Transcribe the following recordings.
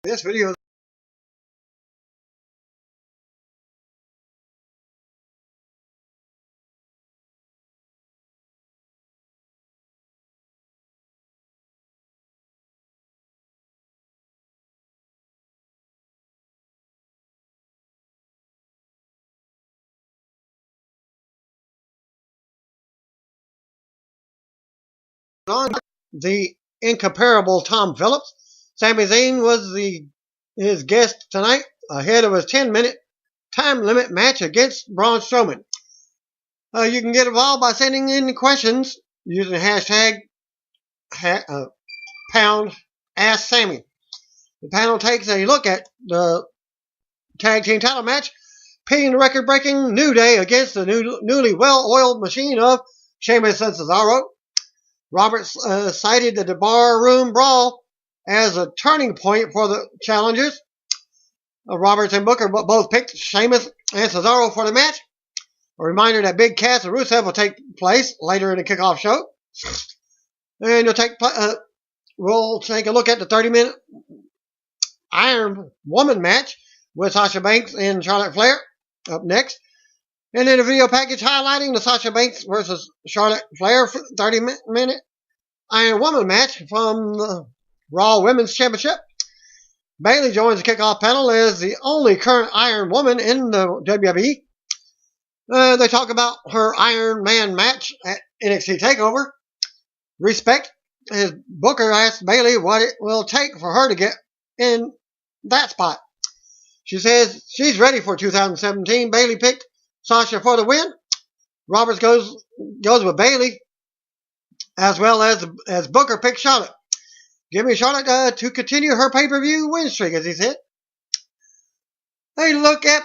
This video on the incomparable Tom Phillips. Sami Zayn was his guest tonight ahead of his 10-minute time limit match against Braun Strowman. You can get involved by sending in questions using the hashtag pound Ask Sammy. The panel takes a look at the tag team title match, pitting the record-breaking New Day against the newly well-oiled machine of Sheamus and Cesaro. Roberts cited the barroom brawl as a turning point for the challengers. Roberts and Booker both picked Sheamus and Cesaro for the match. A reminder that Big Cass and Rusev will take place later in the kickoff show. And we'll take a look at the 30-minute Iron Woman match with Sasha Banks and Charlotte Flair up next. And then a video package highlighting the Sasha Banks versus Charlotte Flair 30-minute Iron Woman match from the Raw Women's Championship. Bayley joins the kickoff panel as the only current Iron Woman in the WWE. They talk about her Iron Man match at NXT TakeOver. Respect, as Booker asked Bayley what it will take for her to get in that spot. She says she's ready for 2017. Bayley picked Sasha for the win. Roberts goes with Bayley, as well as Booker picked Charlotte. Give me Charlotte to continue her pay-per-view win streak, as he said. They look at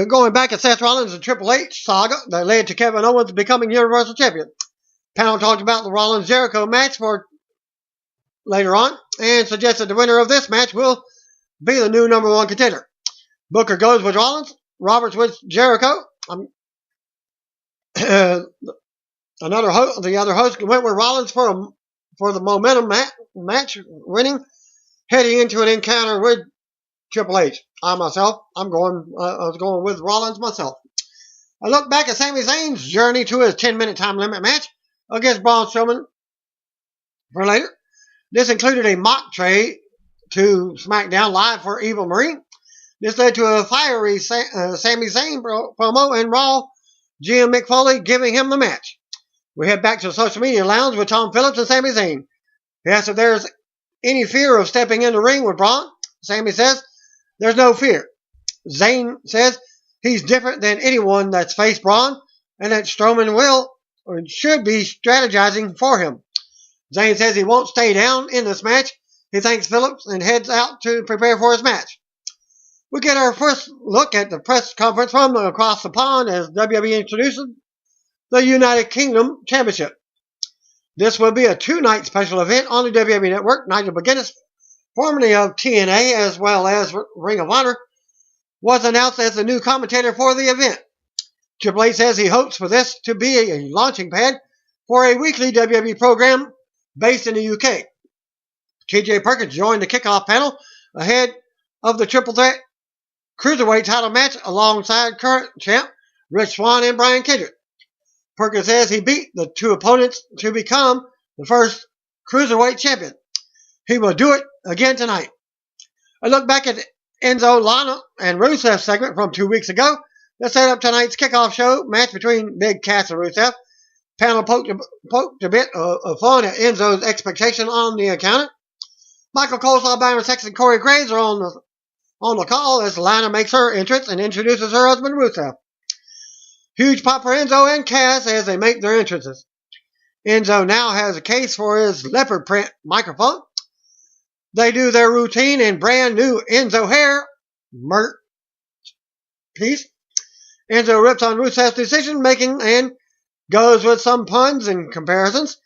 going back at Seth Rollins and Triple H saga that led to Kevin Owens becoming Universal Champion. Panel talked about the Rollins-Jericho match for later on and suggested the winner of this match will be the new number one contender. Booker goes with Rollins. Roberts with Jericho. The other host went with Rollins for the momentum match, winning, heading into an encounter with Triple H. I was going with Rollins myself. I look back at Sami Zayn's journey to his 10-minute time limit match against Braun Strowman for later. This included a mock trade to SmackDown Live for Evil Marie. This led to a fiery Sami Zayn promo and Raw GM Mick Foley giving him the match. We head back to the social media lounge with Tom Phillips and Sami Zayn. He asks if there's any fear of stepping in the ring with Braun. Sami says there's no fear. Zayn says he's different than anyone that's faced Braun and that Strowman will or should be strategizing for him. Zayn says he won't stay down in this match. He thanks Phillips and heads out to prepare for his match. We get our first look at the press conference from across the pond as WWE introduces the United Kingdom Championship. This will be a two-night special event on the WWE Network. Nigel McGuinness, formerly of TNA as well as Ring of Honor, was announced as the new commentator for the event. Triple H says he hopes for this to be a launching pad for a weekly WWE program based in the UK. TJ Perkins joined the kickoff panel ahead of the triple threat cruiserweight title match alongside current champ Rich Swann and Brian Kendrick. Perkins says he beat the two opponents to become the first cruiserweight champion. He will do it again tonight. I look back at Enzo, Lana, and Rusev segment from 2 weeks ago that set up tonight's kickoff show match between Big Cass and Rusev. Panel poked a bit of fun at Enzo's expectation on the accountant. Michael Coleslaw, Byron Sexton, and Corey Graves are on the call as Lana makes her entrance and introduces her husband Rusev. Huge pop for Enzo and Cass as they make their entrances. Enzo now has a case for his leopard print microphone. They do their routine in brand new Enzo hair merch piece. Enzo rips on Rusev's decision making and goes with some puns and comparisons.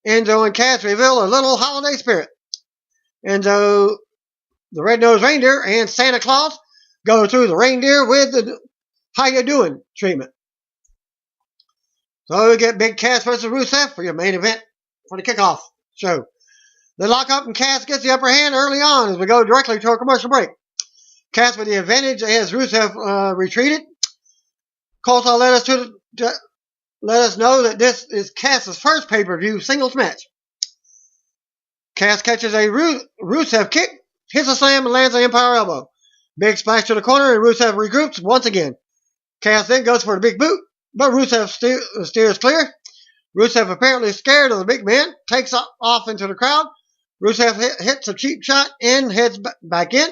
Enzo and Cass reveal a little holiday spirit. Enzo, the red-nosed reindeer, and Santa Claus go through the reindeer with the how you doing treatment. So we get Big Cass versus Rusev for your main event for the kickoff show. They lock up and Cass gets the upper hand early on as we go directly to a commercial break. Cass with the advantage as Rusev retreated. Colsaw let us know that this is Cass's first pay-per-view singles match. Cass catches a Rusev kick, hits a slam, and lands an Empire elbow. Big splash to the corner, and Rusev regroups once again. Cass then goes for the big boot, but Rusev steers clear. Rusev, apparently scared of the big man, takes off into the crowd. Rusev hits a cheap shot and heads back in.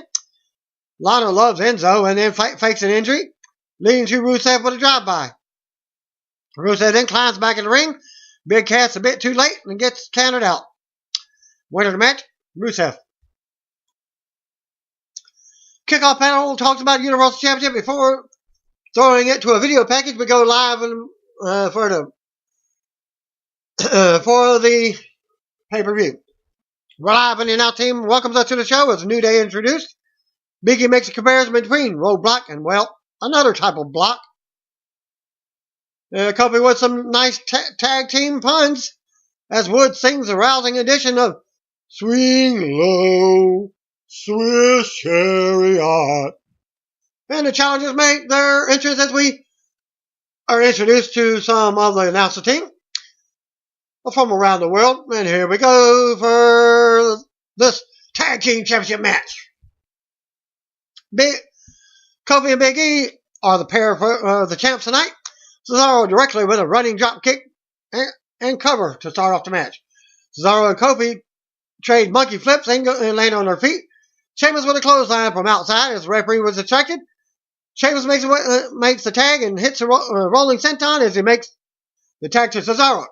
Lana loves Enzo and then fakes an injury, leading to Rusev with a drive-by. Rusev then climbs back in the ring. Big Cass a bit too late and gets counted out. Winner of the match, Rusev. Kickoff panel talks about Universal Championship before throwing it to a video package. We go live for the pay-per-view. We're live, and the announce team welcomes us to the show as a new day introduced. Biggie makes a comparison between roadblock and, well, another type of block. Coupled with some nice tag team puns as Wood sings a rousing edition of Swing Low, Swiss Chariot. And the challengers make their entrance as we are introduced to some of the announcer team from around the world. And here we go for this tag team championship match. Kofi and Big E are the pair of the champs tonight. Cesaro directly with a running drop kick and cover to start off the match. Cesaro and Kofi trade monkey flips and land on their feet. Sheamus with a clothesline from outside as the referee was distracted. Sheamus makes the tag and hits a rolling senton as he makes the tag to Cesaro.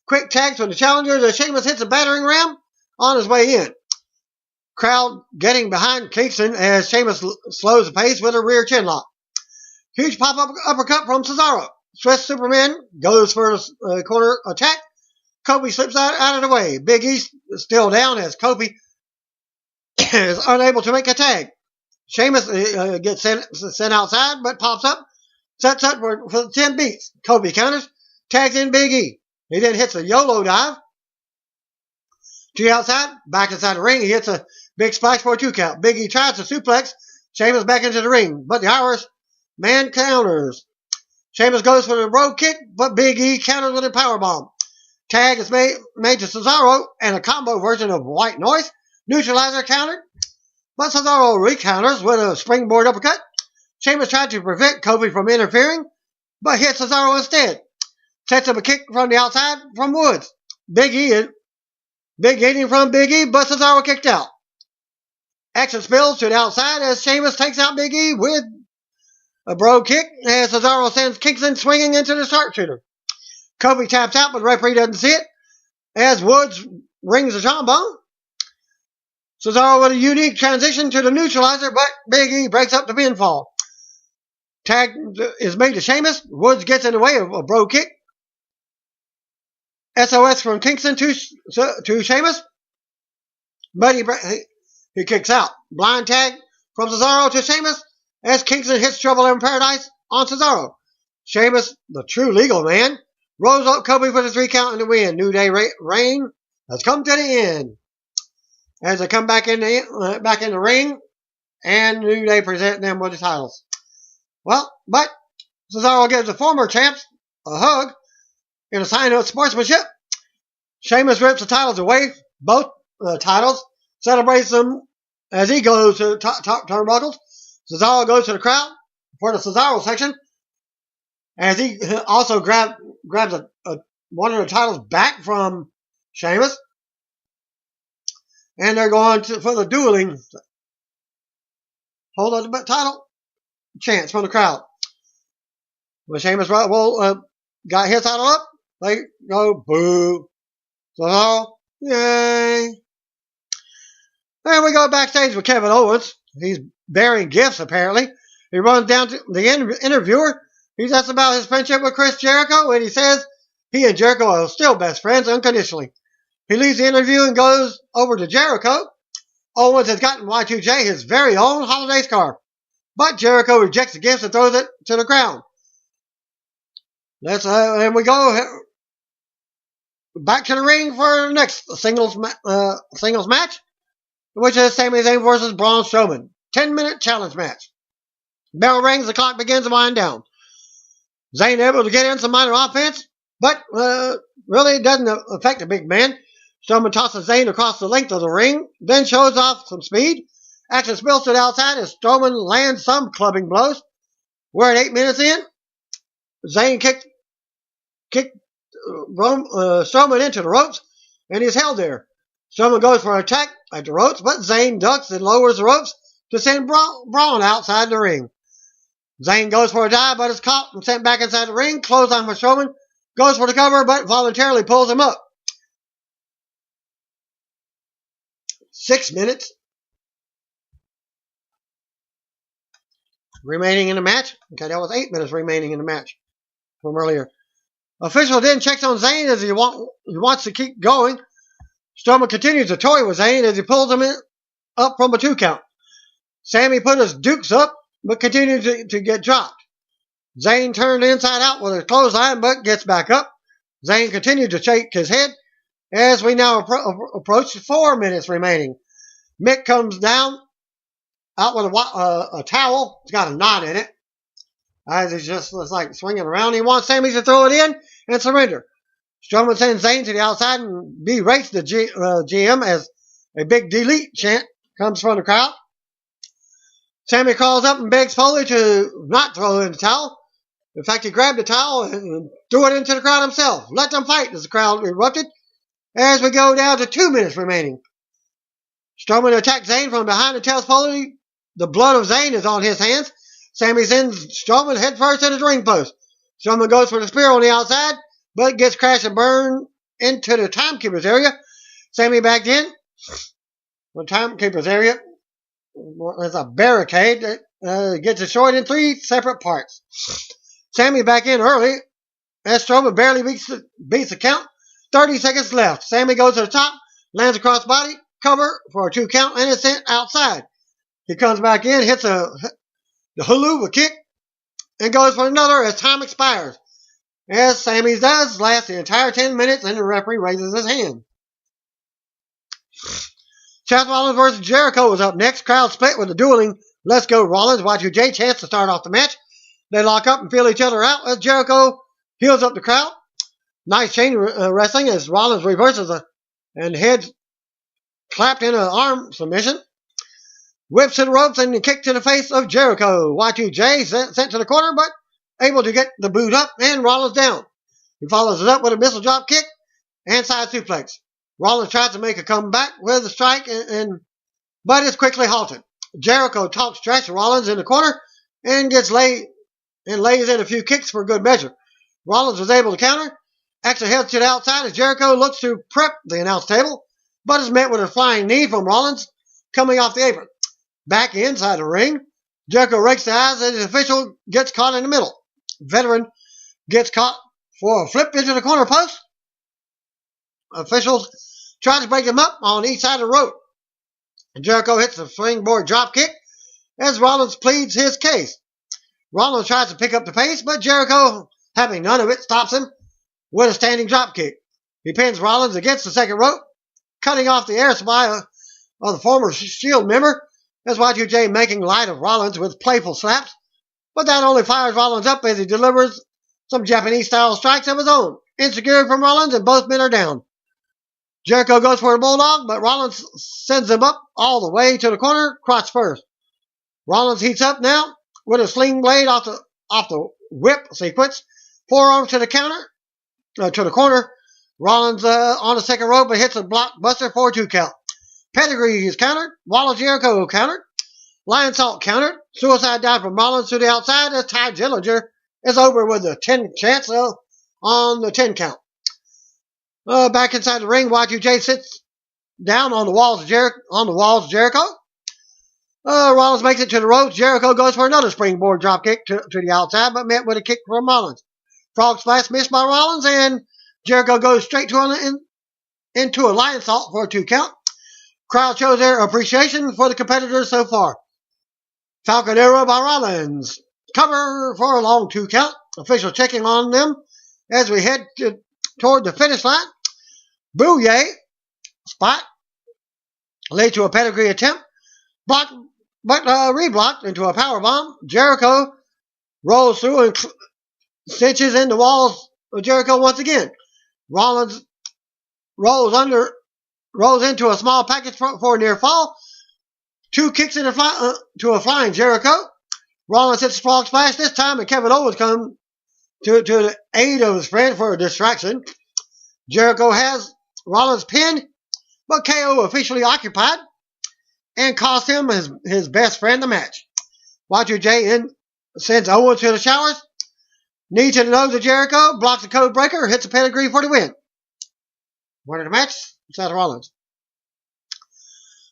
Quick tags from the challengers as Sheamus hits a battering ram on his way in. Crowd getting behind Kingston as Sheamus slows the pace with a rear chin lock. Huge pop-up uppercut from Cesaro. Swiss Superman goes for a corner attack. Kofi slips out of the way. Big E still down as Kofi is unable to make a tag. Sheamus gets sent outside but pops up. Sets up for 10 beats. Kofi counters. Tags in Big E. He then hits a YOLO dive. To the outside. Back inside the ring. He hits a big splash for a 2 count. Big E tries to suplex Sheamus back into the ring. But the Irish man counters. Sheamus goes for the road kick, but Big E counters with a powerbomb. Tag is made to Cesaro and a combo version of White Noise. Neutralizer countered, but Cesaro recounters with a springboard uppercut. Sheamus tried to prevent Kofi from interfering, but hit Cesaro instead. Sets up a kick from the outside from Woods. Big hitting from Big E, but Cesaro kicked out. Action spills to the outside as Sheamus takes out Big E with a bro kick as Cesaro sends Kingston swinging into the sharpshooter. Kofi taps out, but the referee doesn't see it as Woods rings the trombone. Cesaro with a unique transition to the neutralizer, but Big E breaks up the pinfall. Tag is made to Sheamus. Woods gets in the way of a bro kick. SOS from Kingston to Sheamus, but he kicks out. Blind tag from Cesaro to Sheamus as Kingston hits Trouble in Paradise on Cesaro. Sheamus, the true legal man, rolls up Kofi for the 3 count and the win. New Day reign has come to the end. As they come back in the ring, and New Day present them with the titles. Well, but Cesaro gives the former champs a hug in a sign of sportsmanship. Sheamus rips the titles away, both titles, celebrates them as he goes to top turnbuckles. Cesaro goes to the crowd for the Cesaro section, as he also grabs one of the titles back from Sheamus. And they're going for the dueling hold on the title chance from the crowd. When Sheamus got his title up, they go boo. So, yay. Then we go backstage with Kevin Owens. He's bearing gifts, apparently. He runs down to the interviewer. He's asked about his friendship with Chris Jericho, and he says he and Jericho are still best friends unconditionally. He leaves the interview and goes over to Jericho. Owens has gotten Y2J his very own holiday scarf, but Jericho rejects the gifts and throws it to the ground. And we go back to the ring for the next singles match, which is Sami Zayn versus Braun Strowman. 10-minute challenge match. Bell rings, the clock begins to wind down. Zayn able to get in some minor offense, but really doesn't affect the big man. Strowman tosses Zayn across the length of the ring, then shows off some speed. Action spills to the outside as Strowman lands some clubbing blows. We're at 8 minutes in. Zayn kicked Strowman into the ropes, and he's held there. Strowman goes for an attack at the ropes, but Zayn ducks and lowers the ropes to send Braun outside the ring. Zayn goes for a dive, but is caught and sent back inside the ring. Clothesline for Strowman. Goes for the cover, but voluntarily pulls him up. 6 minutes remaining in the match. Okay, that was 8 minutes remaining in the match from earlier. Official then checks on Zayn as he wants to keep going. Strowman continues to toy with Zayn as he pulls him up from a 2 count. Sami put his dukes up, but continues to get dropped. Zayn turned inside out with a clothesline, but gets back up. Zayn continued to shake his head as we now approach 4 minutes remaining. Mick comes down out with a towel. It's got a knot in it. As he's just like swinging around. He wants Sami to throw it in and surrender. Strowman sends Zayn to the outside and berates the GM as a big delete chant comes from the crowd. Sami crawls up and begs Foley to not throw in the towel. In fact, he grabbed the towel and threw it into the crowd himself. Let them fight as the crowd erupted as we go down to 2 minutes remaining. Strowman attacks Zayn from behind and tells Foley the blood of Zayn is on his hands. Sami sends Strowman headfirst at his ring post. Strowman goes for the spear on the outside, but gets crashed and burned into the timekeeper's area. Sami backed in. The timekeeper's area, there's a barricade that gets destroyed in 3 separate parts. Sami back in early as Strowman barely beats the count. 30 seconds left. Sami goes to the top, lands across body, cover for a 2 count, and is sent outside. He comes back in, hits the haluva kick, and goes for another as time expires. As Sami does, lasts the entire 10 minutes, and the referee raises his hand. Seth Rollins versus Jericho is up next. Crowd split with the dueling Let's Go Rollins Y2J chance to start off the match. They lock up and feel each other out as Jericho heals up the crowd. Nice chain wrestling as Rollins reverses and heads clapped in an arm submission. Whips to the ropes and a kick to the face of Jericho. Y2J sent to the corner, but able to get the boot up and Rollins down. He follows it up with a missile drop kick and side suplex. Rollins tries to make a comeback with a strike, but is quickly halted. Jericho talks trash to Rollins in the corner and lays in a few kicks for good measure. Rollins was able to counter. Actually heads to the outside as Jericho looks to prep the announce table, but is met with a flying knee from Rollins coming off the apron. Back inside the ring, Jericho rakes the eyes as the official gets caught in the middle. Veteran gets caught for a flip into the corner post. Officials try to break him up on each side of the rope. Jericho hits the springboard drop kick as Rollins pleads his case. Rollins tries to pick up the pace, but Jericho, having none of it, stops him with a standing drop kick. He pins Rollins against the second rope, cutting off the air supply of the former Shield member, as Y2J making light of Rollins with playful slaps, but that only fires Rollins up as he delivers some Japanese-style strikes of his own. Insecure from Rollins, and both men are down. Jericho goes for a bulldog, but Rollins sends him up all the way to the corner, crotch first. Rollins heats up now with a sling blade off the whip sequence. Forearm to the corner. Rollins on the second rope, but hits a blockbuster for a 2 count. Pedigree is countered. Wallace Jericho countered. Lion Salt countered. Suicide dive from Rollins to the outside as Ty Dillinger is over with a 10 chance on the 10 count. Back inside the ring, Y2J sits down on the walls of Jericho. Rollins makes it to the ropes. Jericho goes for another springboard drop kick to the outside, but met with a kick from Rollins. Frog splash missed by Rollins, and Jericho goes straight into a lion salt for a 2 count. Crowd shows their appreciation for the competitors so far. Falcon Arrow by Rollins. Cover for a long 2 count. Official checking on them as we head toward the finish line. Booyah spot led to a pedigree attempt, blocked, but reblocked into a power bomb. Jericho rolls through and cinches in the walls of Jericho once again. Rollins rolls into a small package for a near fall. 2 kicks to a flying Jericho. Rollins hits a frog splash this time, and Kevin Owens comes to the aid of his friend for a distraction. Jericho has Rollins pinned, but KO officially occupied and cost him his best friend the match. Y2J sends Owens to the showers. Knee to the nose of Jericho, blocks the code breaker, hits a pedigree for the win. Winner of the match, Seth Rollins.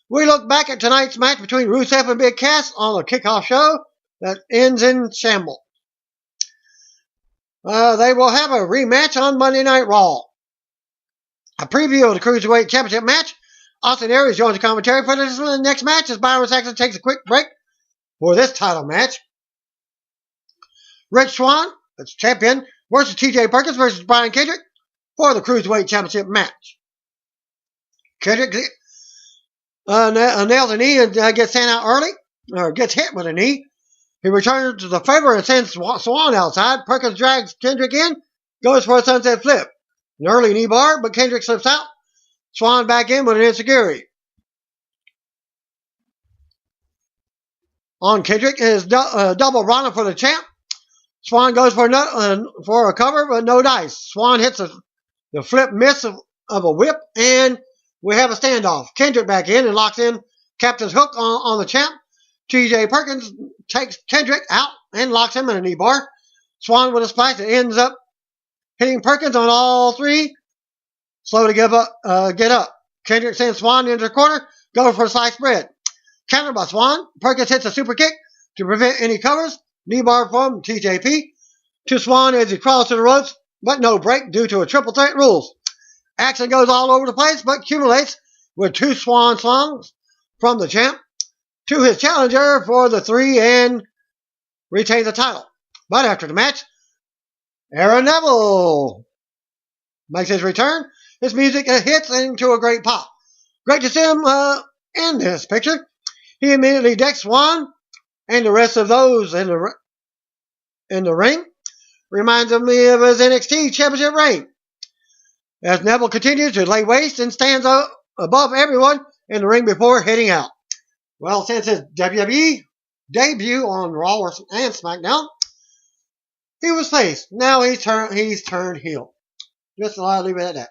We look back at tonight's match between Rusev and Big Cass on a kickoff show that ends in shambles. They will have a rematch on Monday Night Raw. A preview of the Cruiserweight Championship match. Austin Aries joins the commentary for the next match as Byron Saxton takes a quick break for this title match. Rich Swann, that's champion, versus TJ Perkins versus Brian Kendrick for the Cruiserweight Championship match. Kendrick nails a knee and gets sent out early, or gets hit with a knee. He returns to the favor and sends Swann outside. Perkins drags Kendrick in, goes for a sunset flip. An early knee bar, but Kendrick slips out. Swann back in with an insecurity. On Kendrick is double Rana for the champ. Swann goes for a cover, but no dice. Swann hits the flip miss of a whip, and we have a standoff. Kendrick back in and locks in Captain's hook on the champ. TJ Perkins takes Kendrick out and locks him in a knee bar. Swann with a splash that ends up hitting Perkins on all three. Slow to get up. Kendrick sends Swann into the corner, goes for a sliced bread. Countered by Swann. Perkins hits a super kick to prevent any covers. Knee bar from TJP to Swann as he crawls to the ropes, but no break due to a triple threat rules. Action goes all over the place, but accumulates with 2 Swan songs from the champ to his challenger for the 3 and retains the title. But after the match, Aaron Neville makes his return. His music hits into a great pop. Great to see him in this picture. He immediately decks Swann and the rest of those in the ring. Reminds me of his NXT Championship reign. As Neville continues to lay waste and stands above everyone in the ring before heading out. Well, since his WWE debut on Raw and SmackDown, he was face. Now he's turned heel. Just leave it at that.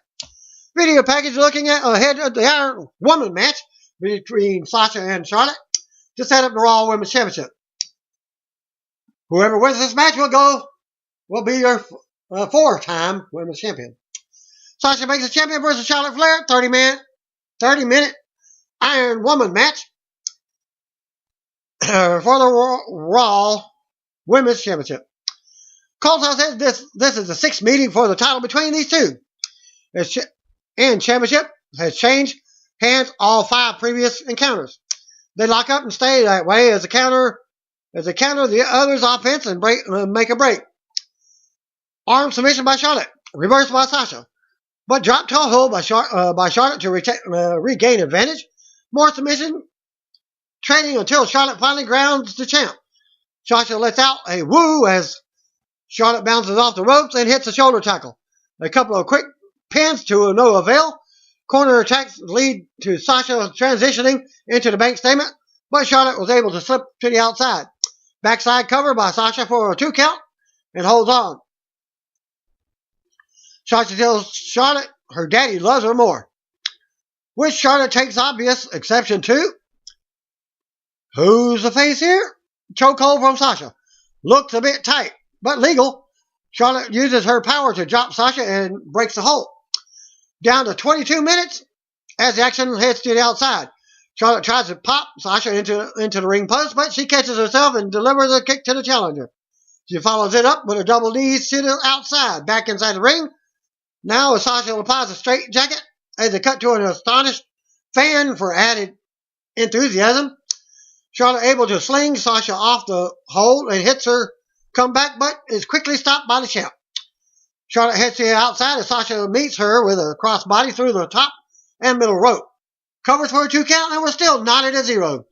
Video package looking at ahead of the Iron Woman match between Sasha and Charlotte to set up the Raw Women's Championship. Whoever wins this match will be your 4-time Women's Champion. Sasha makes a champion versus Charlotte Flair, 30-minute Iron Woman match for the Raw Women's Championship. Coulter says this is the 6th meeting for the title between these two. And championship has changed hands all 5 previous encounters. They lock up and stay that way as they counter the other's offense and make a break. Arm submission by Charlotte, reversed by Sasha, but drop toe hold by Charlotte to regain advantage. More submission, trading until Charlotte finally grounds the champ. Sasha lets out a woo as Charlotte bounces off the ropes and hits a shoulder tackle. A couple of quick pins to no avail. Corner attacks lead to Sasha transitioning into the bank statement, but Charlotte was able to slip to the outside. Backside cover by Sasha for a 2 count and holds on. Sasha tells Charlotte her daddy loves her more, which Charlotte takes obvious exception to. Who's the face here? Chokehold from Sasha. Looks a bit tight, but legal. Charlotte uses her power to drop Sasha and breaks the hold. Down to 22 minutes as the action heads to the outside. Charlotte tries to pop Sasha into the ring post, but she catches herself and delivers a kick to the challenger. She follows it up with a double knees to the outside, back inside the ring. Now Sasha applies a straight jacket as they cut to an astonished fan for added enthusiasm. Charlotte able to sling Sasha off the hold and hits her comeback, but is quickly stopped by the champ. Charlotte heads to the outside as Sasha meets her with a crossbody through the top and middle rope. Covers for a 2 count and was still knotted at 0.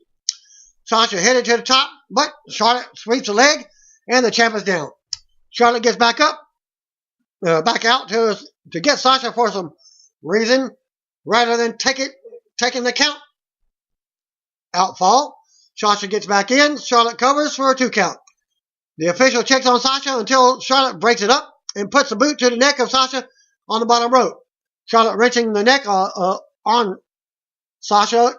Sasha headed to the top, but Charlotte sweeps a leg and the champ is down. Charlotte gets back up, back out to get Sasha for some reason rather than taking the count. Outfall. Sasha gets back in. Charlotte covers for a 2 count. The official checks on Sasha until Charlotte breaks it up and puts the boot to the neck of Sasha on the bottom rope. Charlotte wrenching the neck on Sasha,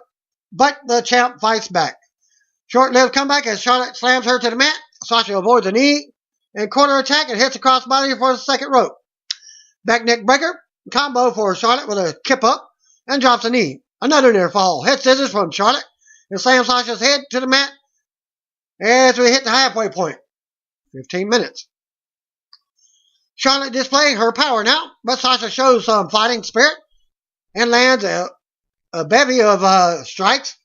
but the champ fights back. Short-lived comeback as Charlotte slams her to the mat. Sasha avoids a knee and corner attack and hits the crossbody for the second rope. Back neck breaker combo for Charlotte with a kip up and drops a knee. Another near fall. Head scissors from Charlotte and slams Sasha's head to the mat as we hit the halfway point. 15 minutes. Charlotte displaying her power now, but Sasha shows some fighting spirit and lands a bevy of strikes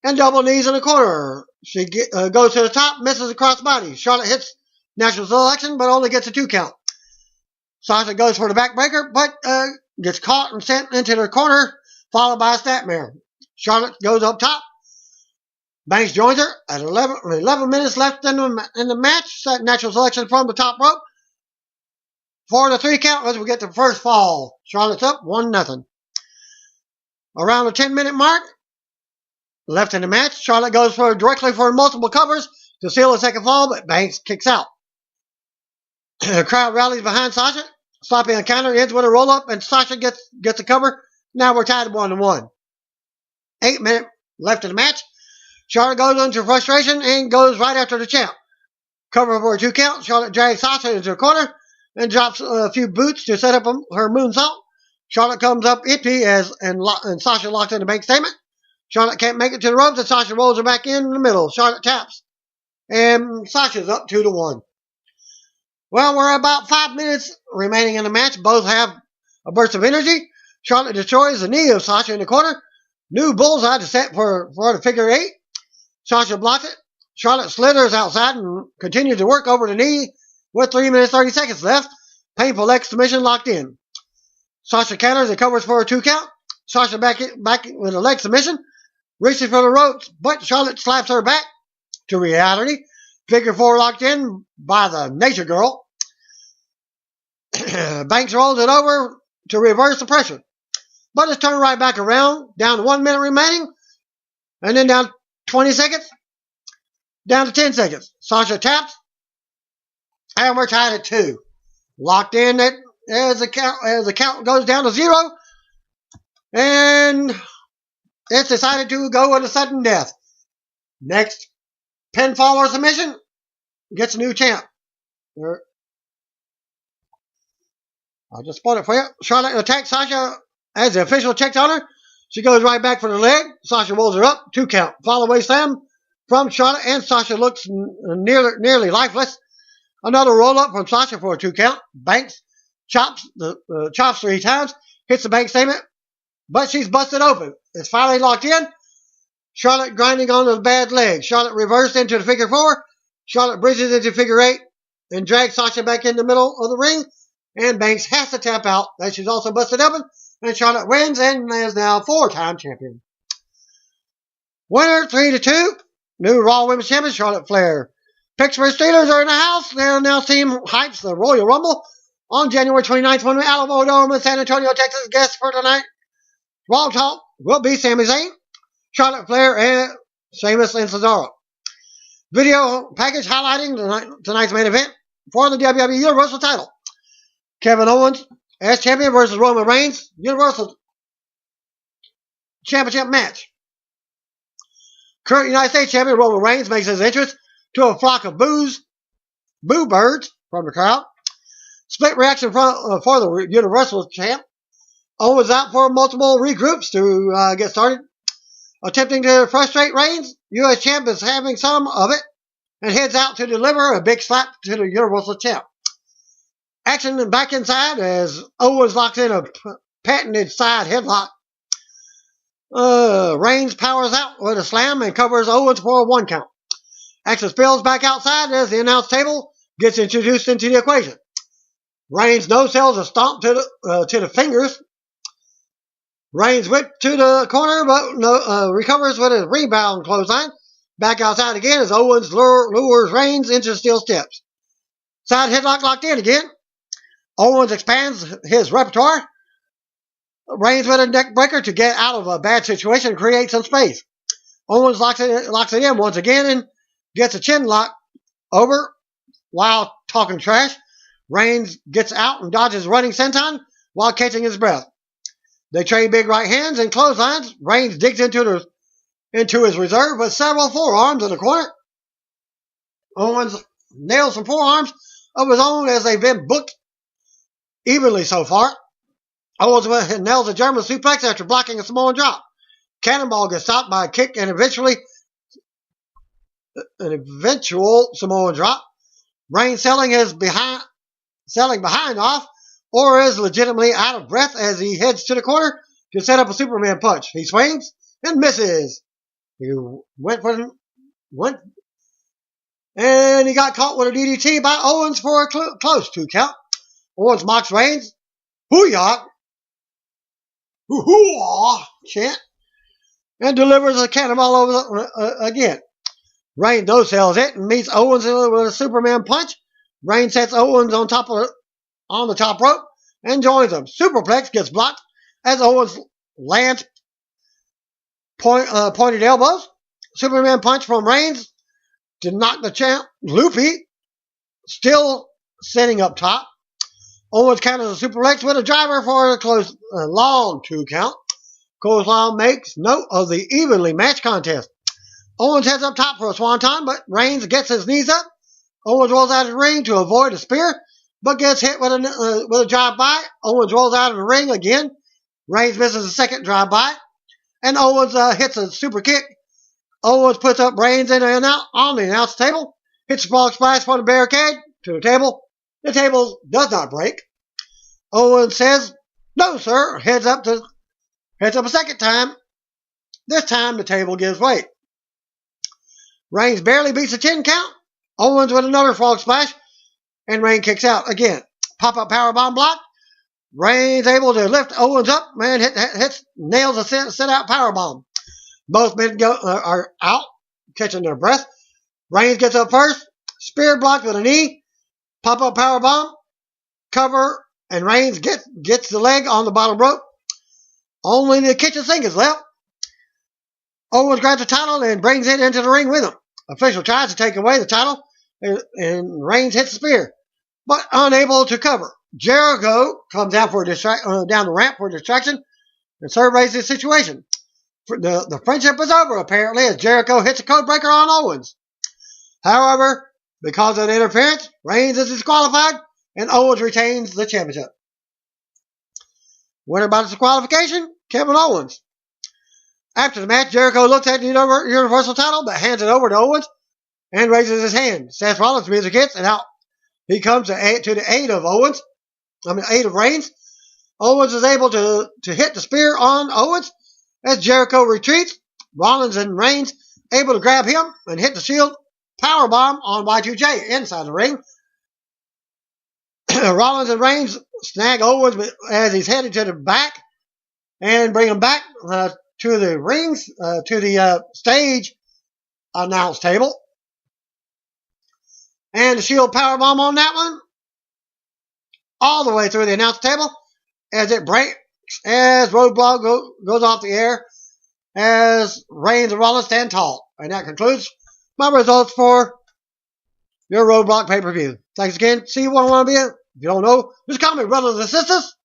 and double knees in the corner. She goes to the top, misses the crossbody. Charlotte hits natural selection, but only gets a 2 count. Sasha goes for the backbreaker, but gets caught and sent into the corner, followed by a snapmare. Charlotte goes up top. Banks joins her at 11 minutes left in the match. Set natural selection from the top rope for the 3 count as we get the first fall. Charlotte's up 1-0. Around the 10-minute mark left in the match, Charlotte goes directly for multiple covers to seal the second fall, but Banks kicks out. The crowd rallies behind Sasha. Sloppy on counter ends with a roll-up, and Sasha gets the cover. Now we're tied 1-1. 8 minutes left in the match. Charlotte goes into frustration and goes right after the champ. Cover for a 2 count. Charlotte drags Sasha into a corner and drops a few boots to set up her moonsault. Charlotte comes up empty and Sasha locks in the bank statement. Charlotte can't make it to the ropes and Sasha rolls her back in the middle. Charlotte taps. And Sasha's up 2-1. Well, we're about 5 minutes remaining in the match. Both have a burst of energy. Charlotte destroys the knee of Sasha in the corner. New bullseye to set for the figure 8. Sasha blocks it. Charlotte slithers outside and continues to work over the knee with 3 minutes 30 seconds left. Painful leg submission locked in. Sasha counters and covers for a 2 count. Sasha back with a leg submission. Reaches for the ropes, but Charlotte slaps her back to reality. Figure 4 locked in by the Nature Girl. Banks rolls it over to reverse the pressure. But it's turned right back around. Down to 1 minute remaining. And then down 20 seconds. Down to 10 seconds. Sasha taps. And we're tied at 2. Locked in as the count goes down to 0. And it's decided to go with a sudden death. Next, pinfall or submission gets a new champ. I'll just spot it for you. Charlotte attacks Sasha as the official checks on her. She goes right back for the leg. Sasha rolls her up. 2 count. Fall away slam from Charlotte, and Sasha looks nearly lifeless. Another roll up from Sasha for a 2 count. Banks chops 3 times. Hits the bank statement, but she's busted open. It's finally locked in. Charlotte grinding on the bad leg. Charlotte reversed into the figure 4. Charlotte bridges into figure 8 and drags Sasha back in the middle of the ring. And Banks has to tap out. That she's also busted open. And Charlotte wins and is now 4-time champion. Winner 3-2. New Raw Women's Champion Charlotte Flair. Pittsburgh Steelers are in the house. Their announced team hypes the Royal Rumble on January 29th when the Alamo Dome in San Antonio, Texas. Guests for tonight. Raw Talk will be Sami Zayn, Charlotte Flair, and Sheamus and Cesaro. Video package highlighting tonight's main event for the WWE Universal title. Kevin Owens as champion versus Roman Reigns. Universal Championship match. Current United States champion Roman Reigns makes his entrance to a flock of boo birds from the crowd. Split reaction for the Universal champ. Owens out for multiple regroups to get started. Attempting to frustrate Reigns, U.S. champ is having some of it and heads out to deliver a big slap to the Universal champ. Action back inside as Owens locks in a patented side headlock. Reigns powers out with a slam and covers Owens for a 1 count. Action spills back outside as the announce table gets introduced into the equation. Reigns no sells a stomp to the fingers. Reigns whip to the corner, but recovers with a rebound clothesline. Back outside again as Owens lures Reigns into steel steps. Side headlock locked in again. Owens expands his repertoire. Reigns with a neck breaker to get out of a bad situation and create some space. Owens locks it in once again and gets a chin lock over while talking trash. Reigns gets out and dodges running senton while catching his breath. They trade big right hands and clotheslines. Reigns digs into his reserve with several forearms in the corner. Owens nails some forearms of his own as they've been booked evenly so far. Owens nails a German suplex after blocking a Samoan drop. Cannonball gets stopped by a kick and an eventual Samoan drop. Reigns selling behind off, or is legitimately out of breath as he heads to the corner to set up a Superman punch. He swings and misses. He and he got caught with a DDT by Owens for a close 2 count. Owens mocks Reigns. Hoo-yah! Hoo-hoo-ah! Chant. And delivers a cannonball over again. Reigns no-sells it and meets Owens with a Superman punch. Reigns sets Owens on the top rope and joins him. Superplex gets blocked as Owens lands pointed elbows. Superman punch from Reigns to knock the champ loopy. Still sitting up top. Owens counters a superplex with a driver for a long 2 count. Coleslaw makes note of the evenly matched contest. Owens heads up top for a swanton, but Reigns gets his knees up. Owens rolls out of the ring to avoid a spear, but gets hit with a drive-by. Owens rolls out of the ring again. Reigns misses a second drive-by, and Owens hits a super kick. Owens puts up Reigns on the announce table, hits a frog splash from the barricade to the table. The table does not break. Owens says, "No, sir." Heads up a second time. This time the table gives way. Reigns barely beats a 10 count. Owens with another frog splash, and Reigns kicks out again. Pop-up powerbomb block. Reigns able to lift Owens up, man, nails a sit-out powerbomb. Both men are out, catching their breath. Reigns gets up first, spear blocked with a knee, pop-up powerbomb, cover, and Reigns gets the leg on the bottom rope. Only the kitchen sink is left. Owens grabs the title and brings it into the ring with him. Official tries to take away the title, and Reigns hits the spear, but unable to cover. Jericho comes out down the ramp for a distraction and surveys the situation. The friendship is over, apparently, as Jericho hits a codebreaker on Owens. However, because of the interference, Reigns is disqualified, and Owens retains the championship. Winner by disqualification, Kevin Owens. After the match, Jericho looks at the Universal title, but hands it over to Owens and raises his hand. Seth Rollins' music hits, and out he comes to the aid of Reigns. Owens is able to hit the spear on Owens as Jericho retreats. Rollins and Reigns able to grab him and hit the Shield powerbomb on Y2J inside the ring. Rollins and Reigns snag Owens as he's headed to the back and bring him back to the stage announce table. And the Shield powerbomb on that one, all the way through the announce table as it breaks, as roadblock goes off the air, as Reigns and Rollins stand tall. And that concludes my results for your roadblock pay-per-view. Thanks again. See you where I want to be. If you don't know, just call me brothers and sisters.